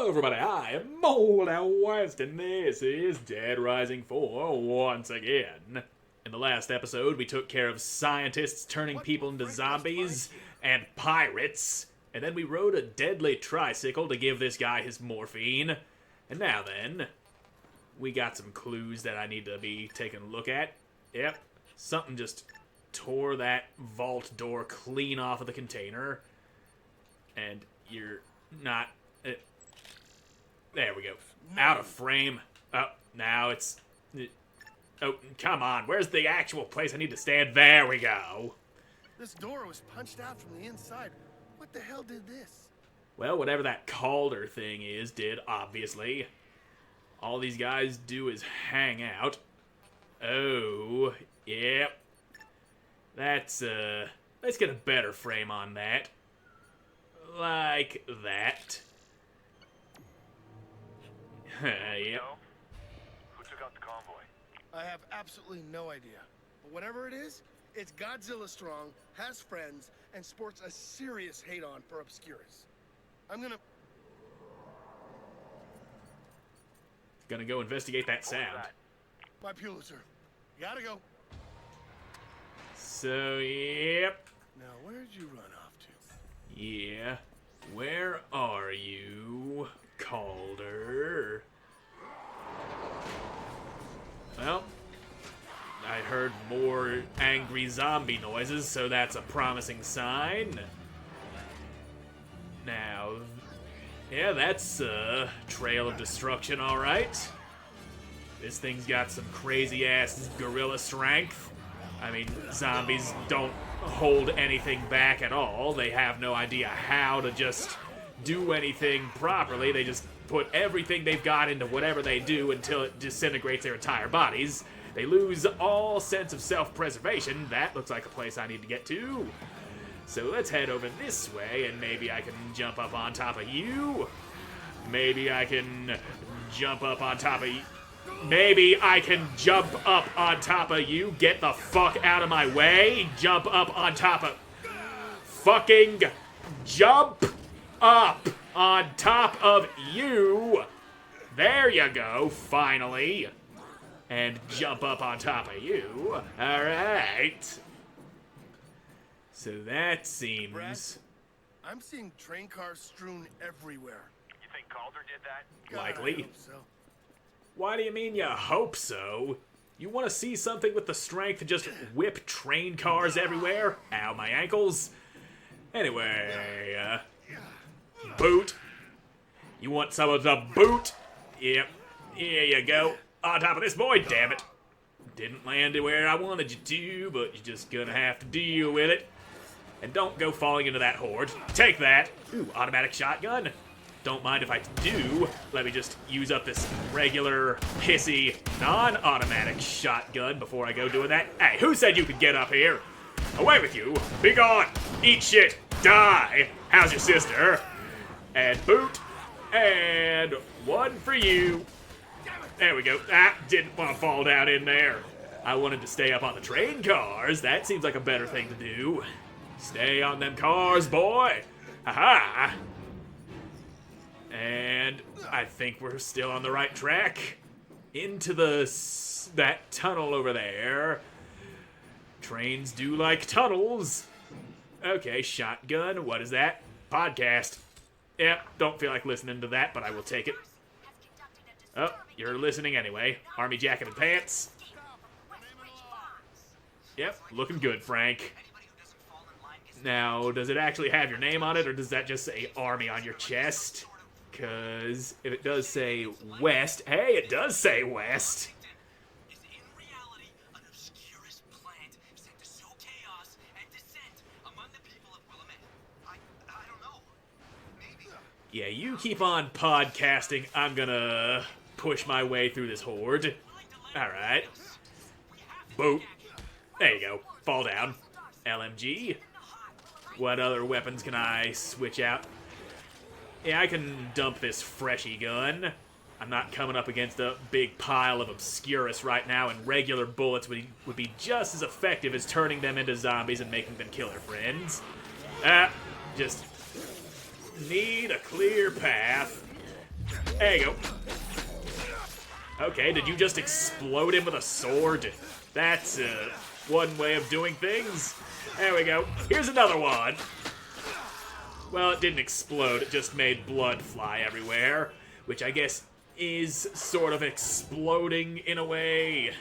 Hello everybody, I am Moldy West, and this is Dead Rising 4 once again. In the last episode, we took care of scientists turning people into zombies and pirates, and then we rode a deadly tricycle to give this guy his morphine. And now then, we got some clues that I need to be taking a look at. Yep, something just tore that vault door clean off of the container. And you're not... there we go. Out of frame. Oh, now it's... oh, come on. Where's the actual place I need to stand? There we go. This door was punched out from the inside. What the hell did this? Well, whatever that Calder thing is, did, obviously. All these guys do is hang out. Oh, yep. Let's get a better frame on that. Like that. Yep. Who took out the convoy? I have absolutely no idea. But whatever it is, it's Godzilla strong, has friends, and sports a serious hate-on for Obscurus. I'm Gonna go investigate that sound. my Pulitzer. Gotta go. So, yep. Now, where'd you run off to? Yeah. Where are you, Calder? Well, I heard more angry zombie noises, so that's a promising sign. Now, yeah, that's a trail of destruction, alright. This thing's got some crazy-ass gorilla strength. I mean, zombies don't hold anything back at all. They have no idea how to just do anything properly. They just put everything they've got into whatever they do until it disintegrates their entire bodies. They lose all sense of self-preservation. That looks like a place I need to get to. So let's head over this way, and maybe I can jump up on top of you. Maybe I can jump up on top of you. Maybe I can jump up on top of you. Get the fuck out of my way. Jump up on top of... Fucking jump up on top of you. There you go, finally. And jump up on top of you. Alright. So that seems... Brad, I'm seeing train cars strewn everywhere. You think Calder did that? God, I Likely. hope so. Why do you mean you hope so? You want to see something with the strength to just whip train cars everywhere? Ow, my ankles. Anyway, boot. You want some of the boot? Yep. Here you go. On top of this boy, damn it. Didn't land where I wanted you to, but you're just gonna have to deal with it. And don't go falling into that horde. Take that. Ooh, automatic shotgun. Don't mind if I do. Let me just use up this regular, pissy, non-automatic shotgun before I go doing that. Hey, who said you could get up here? Away with you. Be gone. Eat shit. Die. How's your sister? And boot. And one for you. There we go. Ah, didn't want to fall down in there. I wanted to stay up on the train cars. That seems like a better thing to do. Stay on them cars, boy. Ha-ha. And I think we're still on the right track. Into that tunnel over there. Trains do like tunnels. Okay, shotgun. What is that? Podcast. Yep, don't feel like listening to that, but I will take it. Oh, you're listening anyway. Army jacket and pants. Yep, looking good, Frank. Now, does it actually have your name on it, or does that just say Army on your chest? Because if it does say West... Hey, it does say West! Yeah, you keep on podcasting. I'm gonna push my way through this horde. Alright. Boop. There you go. Fall down. LMG. What other weapons can I switch out? Yeah, I can dump this freshy gun. I'm not coming up against a big pile of Obscurus right now, and regular bullets would be just as effective as turning them into zombies and making them kill their friends. Just need a clear path. There you go. Okay, did you just explode him with a sword? That's one way of doing things. There we go. Here's another one. Well, it didn't explode, it just made blood fly everywhere, which I guess is sort of exploding in a way.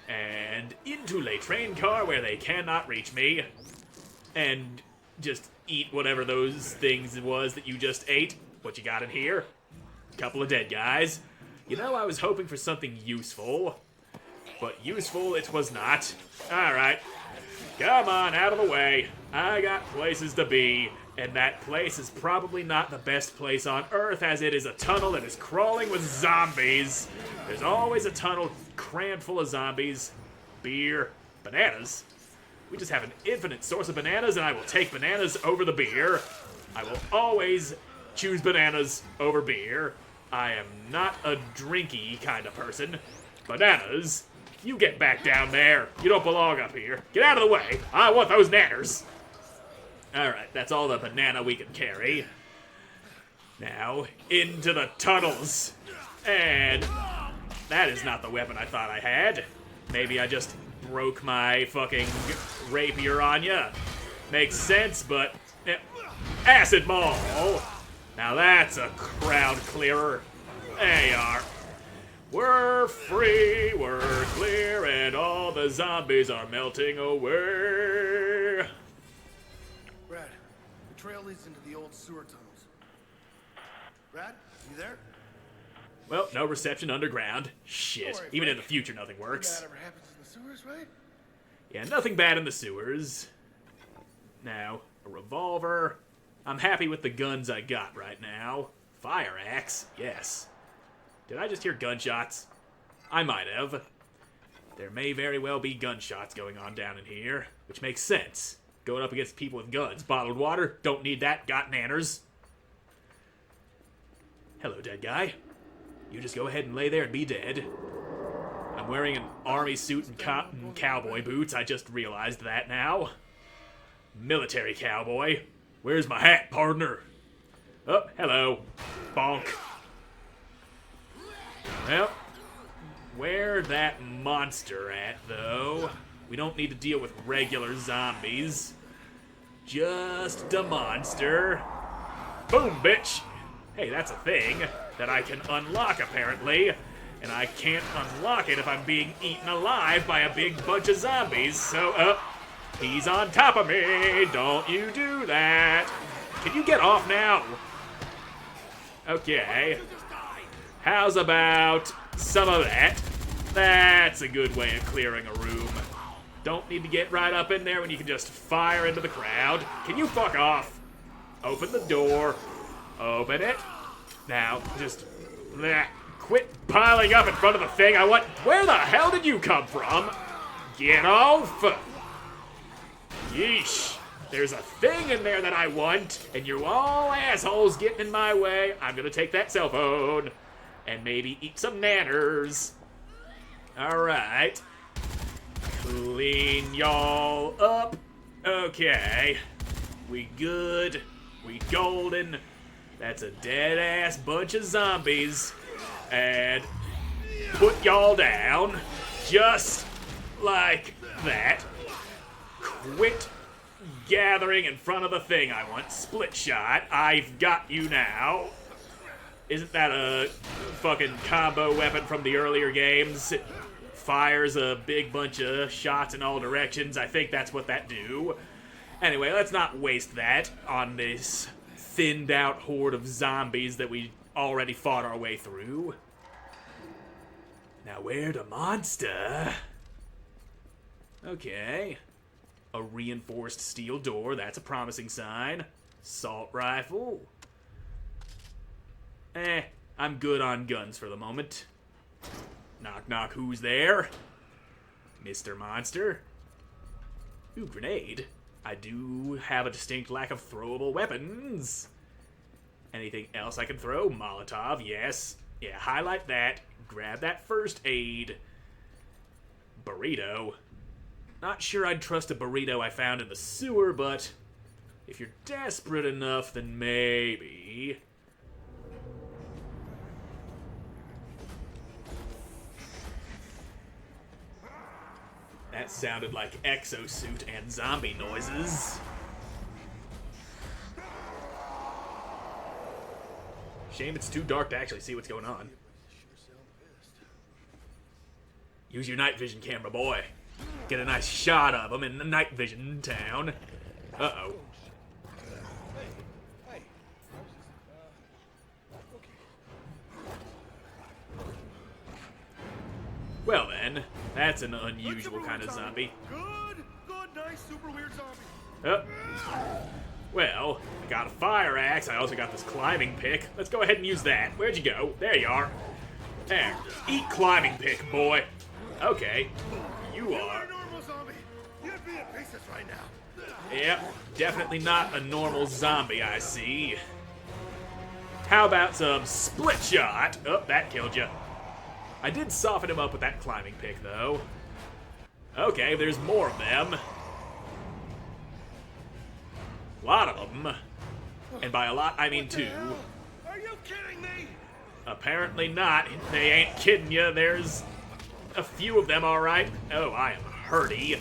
And into a train car where they cannot reach me. And just eat whatever those things was that you just ate. What you got in here? A couple of dead guys. You know, I was hoping for something useful, but useful it was not. Alright. Come on, out of the way. I got places to be. And that place is probably not the best place on Earth, as it is a tunnel that is crawling with zombies. There's always a tunnel crammed full of zombies. Beer. Bananas. We just have an infinite source of bananas, and I will take bananas over the beer. I will always choose bananas over beer. I am not a drinky kind of person. Bananas. You get back down there. You don't belong up here. Get out of the way. I want those nanners. Alright, that's all the banana we can carry. Now, into the tunnels. And that is not the weapon I thought I had. Maybe I just broke my fucking rapier on ya. Makes sense, but... acid ball! Now that's a crowd clearer. There you are. We're free, we're clear, and all the zombies are melting away. Brad, the trail leads into the old sewer tunnels. Brad, you there? Well, no reception underground. Shit. Sorry, Even in Frank. the future, nothing works. That ever happens in the sewers, right? Yeah, nothing bad in the sewers. Now, a revolver. I'm happy with the guns I got right now. Fire axe, yes. Did I just hear gunshots? I might have. There may very well be gunshots going on down in here, which makes sense. Going up against people with guns. Bottled water, don't need that, got nanners. Hello, dead guy. You just go ahead and lay there and be dead. I'm wearing an army suit and cowboy boots, I just realized that now. Military cowboy. Where's my hat, partner? Oh, hello. Bonk. Well, where that monster at, though? We don't need to deal with regular zombies. Just a monster. Boom, bitch! Hey, that's a thing that I can unlock, apparently. And I can't unlock it if I'm being eaten alive by a big bunch of zombies, so, he's on top of me! Don't you do that! Can you get off now? Okay. How's about some of that? That's a good way of clearing a room. Don't need to get right up in there when you can just fire into the crowd. Can you fuck off? Open the door. Open it. Now, just... quit piling up in front of the thing. Where the hell did you come from? Get off! Yeesh. There's a thing in there that I want, and you all assholes getting in my way. I'm gonna take that cell phone and maybe eat some nanners. Alright. Clean y'all up. Okay. We good. We golden. That's a dead-ass bunch of zombies. And put y'all down. Just like that. Quit gathering in front of the thing I want. Split shot. I've got you now. Isn't that a fucking combo weapon from the earlier games? It fires a big bunch of shots in all directions. I think that's what that do. Anyway, let's not waste that on this thinned out horde of zombies that we already fought our way through. Now where the monster? Okay. A reinforced steel door, that's a promising sign. Assault rifle. I'm good on guns for the moment. Knock knock, who's there? Mr. Monster? Ooh, grenade. I do have a distinct lack of throwable weapons. Anything else I can throw? Molotov, yes. Yeah, highlight that. Grab that first aid. Burrito. Not sure I'd trust a burrito I found in the sewer, but if you're desperate enough, then maybe. That sounded like exosuit and zombie noises. Shame it's too dark to actually see what's going on. Use your night vision camera, boy. Get a nice shot of him in the night vision town. Uh-oh. Well then, that's an unusual kind of zombie. Good, nice, super weird zombie. Oh. Well, I got a fire axe. I also got this climbing pick. Let's go ahead and use that. Where'd you go? There you are. There. Eat climbing pick, boy. Okay. You are. A normal zombie. You'd be in pieces right now. Yep. Definitely not a normal zombie, I see. How about some split shot? Oh, that killed you. I did soften him up with that climbing pick, though. Okay, there's more of them. A lot of them. And by a lot, I mean two. Are you kidding me? Apparently not. They ain't kidding you. There's a few of them, all right. Oh, I am hurty.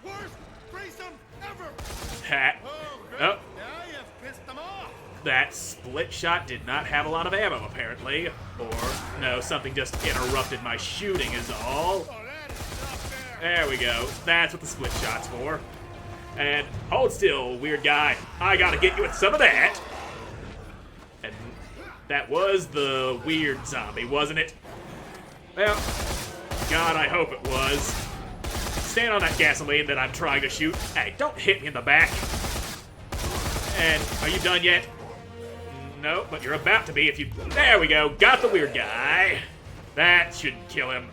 Worst threesome ever. Hat. Oh, good. Oh, Now you've pissed them off. that split shot did not have a lot of ammo, apparently. Or, no, something just interrupted my shooting is all. Oh, that is not fair. There we go. That's what the split shot's for. And hold still, weird guy. I gotta get you with some of that. And that was the weird zombie, wasn't it? Well, God, I hope it was. Stand on that gasoline that I'm trying to shoot. Hey, don't hit me in the back. And are you done yet? No, but you're about to be if you... There we go. Got the weird guy. That should kill him.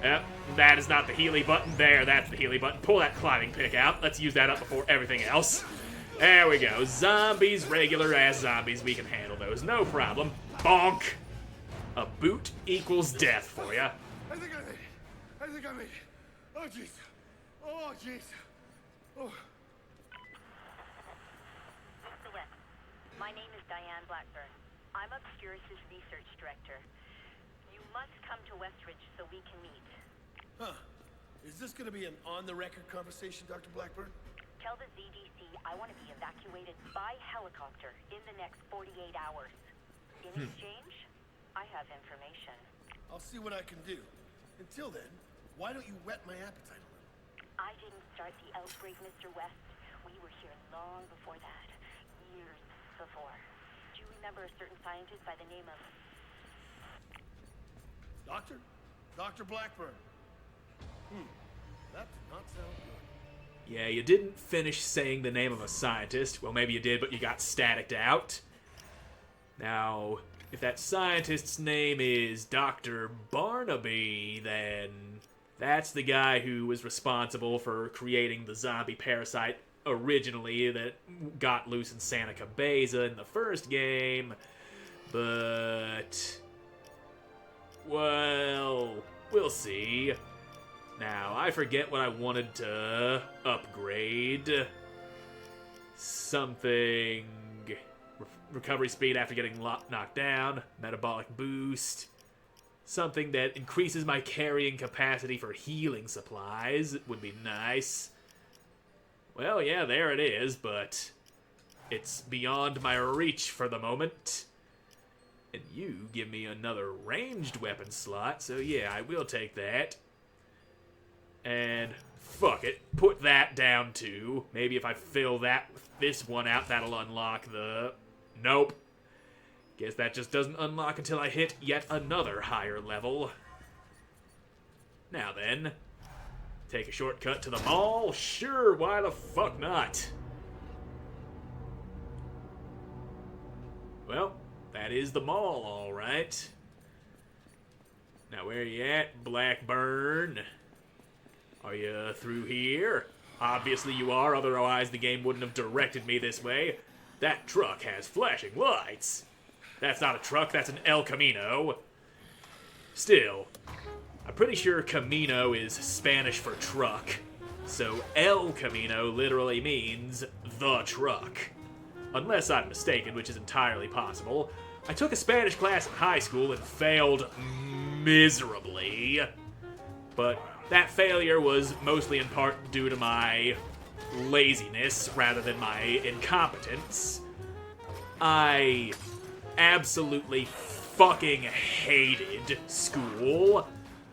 Yep, that is not the Healy button. There, that's the Healy button. Pull that climbing pick out. Let's use that up before everything else. There we go. Zombies, regular ass zombies. We can handle those. No problem. Bonk. A boot equals death for ya. I think I made it. Oh, jeez. Oh, jeez. Oh. Mr. West, my name is Diane Blackburn. I'm Obscurus' research director. You must come to Westridge so we can meet. Huh. Is this going to be an on-the-record conversation, Dr. Blackburn? Tell the ZDC I want to be evacuated by helicopter in the next 48 hours. In exchange, I have information. I'll see what I can do. Until then, why don't you whet my appetite a little? I didn't start the outbreak, Mr. West. We were here long before that. Years before. Do you remember a certain scientist by the name of... Doctor? Dr. Blackburn. That did not sound good. Yeah, you didn't finish saying the name of a scientist. Well, maybe you did, but you got staticked out. Now, if that scientist's name is Dr. Barnaby, then that's the guy who was responsible for creating the zombie parasite originally that got loose in Santa Cabeza in the first game. But... well, we'll see. Now, I forget what I wanted to upgrade. Something... recovery speed after getting knocked down. Metabolic boost. Something that increases my carrying capacity for healing supplies would be nice. Well, yeah, there it is, but it's beyond my reach for the moment. And you give me another ranged weapon slot, so yeah, I will take that. And fuck it, put that down too. Maybe if I fill that with this one out, that'll unlock the... Nope. Guess that just doesn't unlock until I hit yet another higher level. Now then, take a shortcut to the mall? Sure, why the fuck not? Well, that is the mall, alright. Now where you at, Blackburn? Are you through here? Obviously you are, otherwise the game wouldn't have directed me this way. That truck has flashing lights. That's not a truck, that's an El Camino. Still, I'm pretty sure Camino is Spanish for truck. So El Camino literally means the truck. Unless I'm mistaken, which is entirely possible. I took a Spanish class in high school and failed miserably. But that failure was mostly in part due to my laziness rather than my incompetence. I absolutely fucking hated school.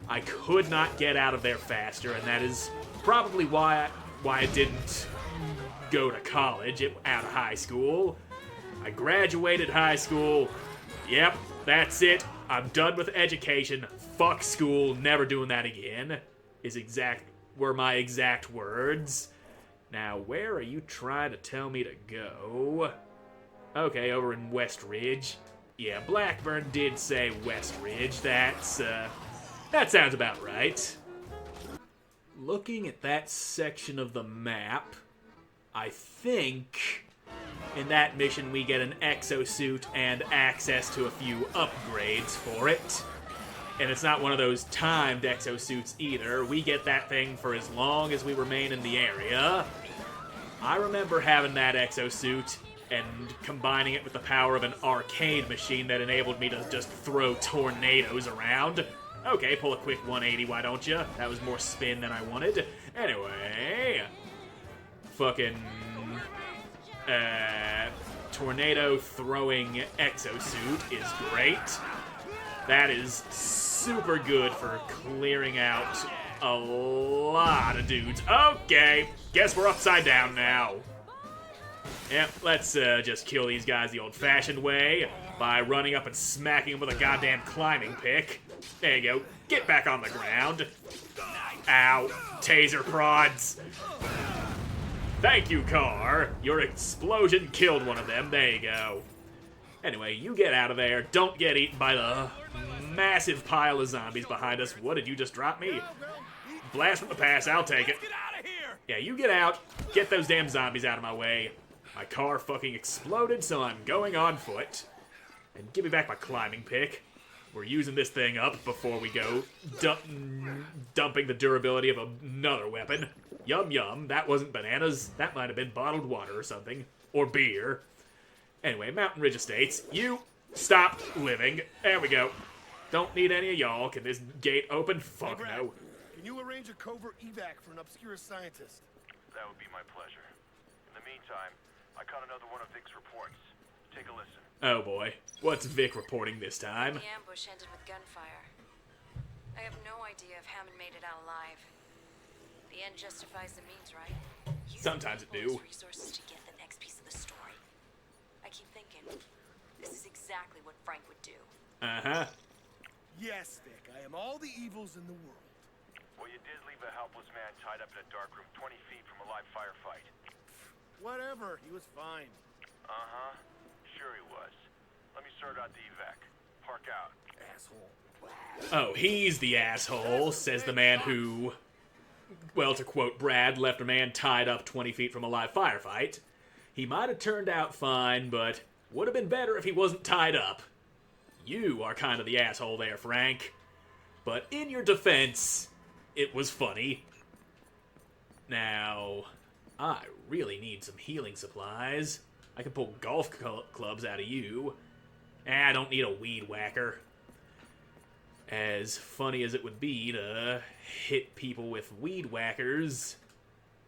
I could not get out of there faster, and that is probably why I didn't go to college out of high school. I graduated high school. Yep, that's it. I'm done with education. Fuck school. Never doing that again. Were my exact words. Now, where are you trying to tell me to go? Okay, over in West Ridge. Yeah, Blackburn did say West Ridge. That sounds about right. Looking at that section of the map, I think in that mission we get an exosuit and access to a few upgrades for it. And it's not one of those timed exosuits either. We get that thing for as long as we remain in the area. I remember having that exosuit and combining it with the power of an arcade machine that enabled me to just throw tornadoes around. Okay, pull a quick 180, why don't you? That was more spin than I wanted. Anyway, fucking tornado throwing exosuit is great. That is super good for clearing out a lot of dudes. Okay, guess we're upside down now. Yep, let's just kill these guys the old-fashioned way by running up and smacking them with a goddamn climbing pick. There you go. Get back on the ground. Ow. Taser prods. Thank you, car. Your explosion killed one of them. There you go. Anyway, you get out of there. Don't get eaten by the massive pile of zombies behind us. What did you just drop me? Blast from the past. I'll take it. Yeah, you get out. Get those damn zombies out of my way. My car fucking exploded, so I'm going on foot. And give me back my climbing pick. We're using this thing up before we go dumping the durability of another weapon. Yum yum, that wasn't bananas. That might have been bottled water or something. Or beer. Anyway, Mountain Ridge Estates, you stop living. There we go. Don't need any of y'all. Can this gate open? Fuck Hey, Brad, no. Can you arrange a covert evac for an obscure scientist? That would be my pleasure. In the meantime, I caught another one of Vic's reports. Take a listen. Oh boy. What's Vic reporting this time? The ambush ended with gunfire. I have no idea if Hammond made it out alive. The end justifies the means, right? Use Sometimes it do. resources to get the next piece of the story. I keep thinking, this is exactly what Frank would do. Uh-huh. Yes, Vic, I am all the evils in the world. Well, you did leave a helpless man tied up in a dark room 20 feet from a live firefight. Whatever, he was fine. Uh-huh. Sure he was. Let me sort out the evac. Park out. Asshole. Oh, he's the asshole, says the man who, well, to quote Brad, left a man tied up 20 feet from a live firefight. He might have turned out fine, but would have been better if he wasn't tied up. You are kind of the asshole there, Frank. But in your defense, it was funny. Now, I really need some healing supplies. I can pull golf clubs out of you. I don't need a weed whacker. As funny as it would be to hit people with weed whackers,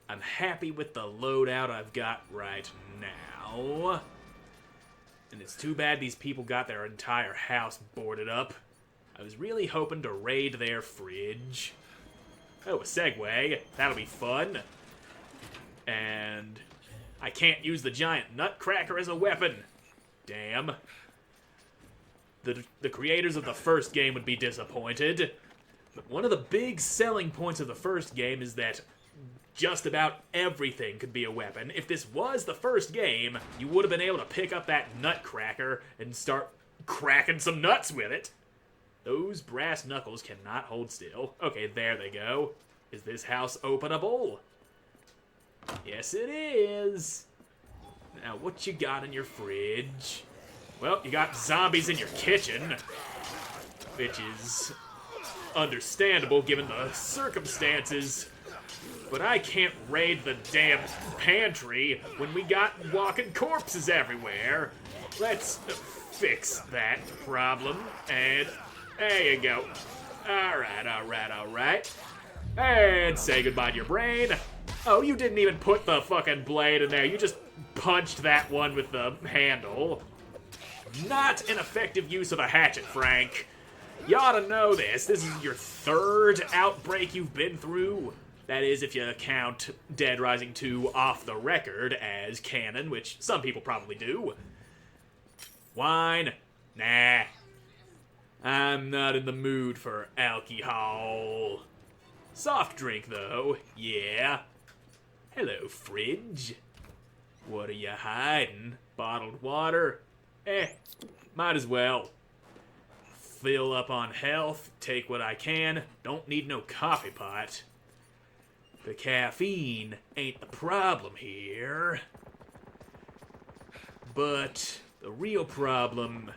I'm happy with the loadout I've got right now. And it's too bad these people got their entire house boarded up. I was really hoping to raid their fridge. Oh, a Segway. That'll be fun. And I can't use the giant nutcracker as a weapon. Damn. The creators of the first game would be disappointed. But one of the big selling points of the first game is that just about everything could be a weapon. If this was the first game, you would have been able to pick up that nutcracker and start cracking some nuts with it. Those brass knuckles cannot hold still. Okay, there they go. Is this house openable? Yes, it is. Now, what you got in your fridge? Well, you got zombies in your kitchen, which is understandable given the circumstances. But I can't raid the damn pantry when we got walking corpses everywhere. Let's fix that problem. And there you go. Alright. And say goodbye to your brain. Oh, you didn't even put the fucking blade in there. You just punched that one with the handle. Not an effective use of a hatchet, Frank. You ought to know this. This is your third outbreak you've been through. That is, if you count Dead Rising 2 off the record as canon, which some people probably do. Wine? Nah. I'm not in the mood for alcohol. Soft drink, though. Yeah. Hello, fridge. What are you hiding? Bottled water? Might as well. Fill up on health, take what I can, don't need no coffee pot. The caffeine ain't the problem here. But the real problem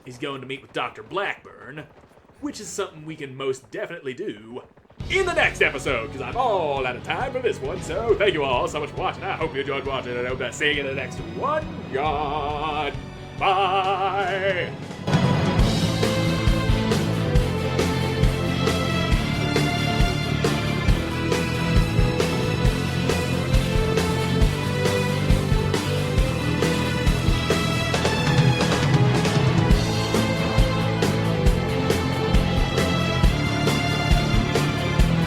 is going to meet with Dr. Blackburn, which is something we can most definitely do in the next episode, because I'm all out of time for this one. So thank you all so much for watching. I hope you enjoyed watching, and I hope to see you in the next one. God. Bye.